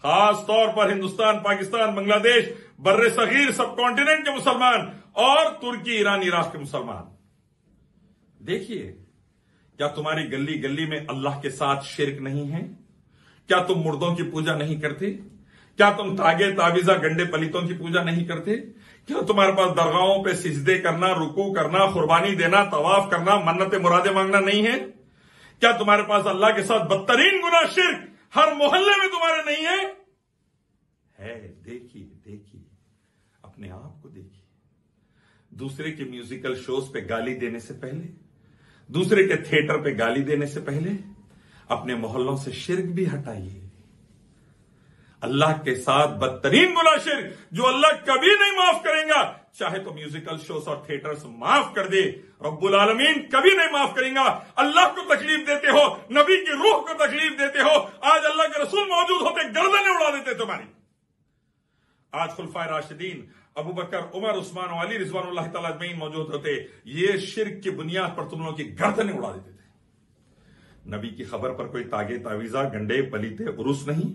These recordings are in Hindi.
खास तौर पर हिंदुस्तान, पाकिस्तान, बांग्लादेश, बर्रे सगीर, सब कॉन्टिनेंट के मुसलमान और तुर्की, ईरान, इराक के मुसलमान, देखिए, क्या तुम्हारी गली गली में अल्लाह के साथ शिर्क नहीं है? क्या तुम मुर्दों की पूजा नहीं करते? क्या तुम तागे, तावीजा, गंडे पलितों की पूजा नहीं करते? क्या तुम्हारे पास दरगाहों पे सिजदे करना, रुकू करना, कुर्बानी देना, तवाफ करना, मन्नते मुरादे मांगना नहीं है? क्या तुम्हारे पास अल्लाह के साथ बदतरीन गुनाह शिर्क हर मोहल्ले में तुम्हारे नहीं है? देखिए, देखिए, अपने आप को देखिए। दूसरे के म्यूजिकल शोज पे गाली देने से पहले, दूसरे के थिएटर पे गाली देने से पहले अपने मोहल्लों से शिर्क भी हटाइए। अल्लाह के साथ बदतरीन गुनाह शिर्क जो अल्लाह कभी नहीं माफ करेगा, चाहे तो म्यूजिकल शोज और थिएटर्स माफ कर दे, रब्बुल आलमीन कभी नहीं माफ करेगा। अल्लाह को तकलीफ देते हो, नबी की रूह को तकलीफ देते हो। आज अल्लाह के रसूल मौजूद होते गर्दनें उड़ा देते तुम्हारी। आज खुलफाए राशिदीन अबू बकर, उमर, उस्मान, अली रिजवानुल्लाह तआला अजमईन मौजूद होते, ये शिर्क की बुनियाद पर तुम लोगों की गर्दनें उड़ा देते थे। नबी की खबर पर कोई तागे, तावीजा, गंडे पलीते उरुस नहीं।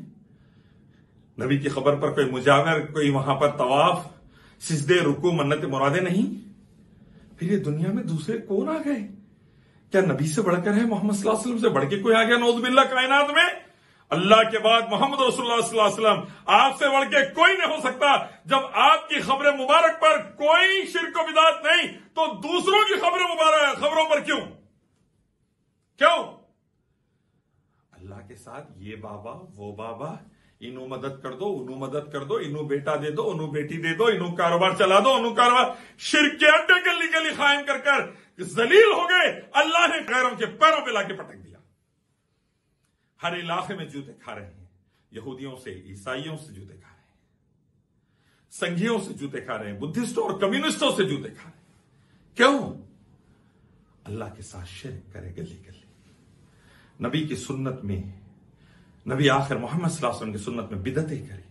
नबी की खबर पर कोई मुजावर, कोई वहां पर तवाफ, सिजदे, रुकू, मन्नत मुरादे नहीं। फिर ये दुनिया में दूसरे कौन आ गए? क्या नबी से बढ़कर है? मोहम्मद सल्लल्लाहु अलैहि वसल्लम से बढ़ के कोई आ गया? नौजुबिल्लाह कायनात में अल्लाह के बाद मोहम्मद रसूलुल्लाह सल्लल्लाहु अलैहि वसल्लम, आपसे बढ़ के कोई नहीं हो सकता। जब आपकी खबर मुबारक पर कोई शिर्क व बिदात नहीं, तो दूसरों की खबरों पर क्यों? अल्लाह के साथ ये बाबा, वो बाबा, इनू मदद कर दो, उनू मदद कर दो, इनू बेटा दे दो, उनू बेटी दे दो, इनू कारोबार चला दो, उनू कारोबार, शिर्क के अड्डे गली गली कायम कर जलील हो गए। अल्लाह ने गैरों के पैरों पे लाके पटक दिया। हर इलाके में जूते खा रहे हैं, यहूदियों से, ईसाइयों से जूते खा रहे हैं, संघियों से जूते खा रहे हैं, बुद्धिस्टों और कम्युनिस्टों से जूते खा रहे हैं। क्यों? अल्लाह के साथ शिर्क करे गली गली। नबी की सुन्नत में, नबी आखिर मोहम्मद सल्लल्लाहु अलैहि वसल्लम की सुन्नत में बिदअतें करी।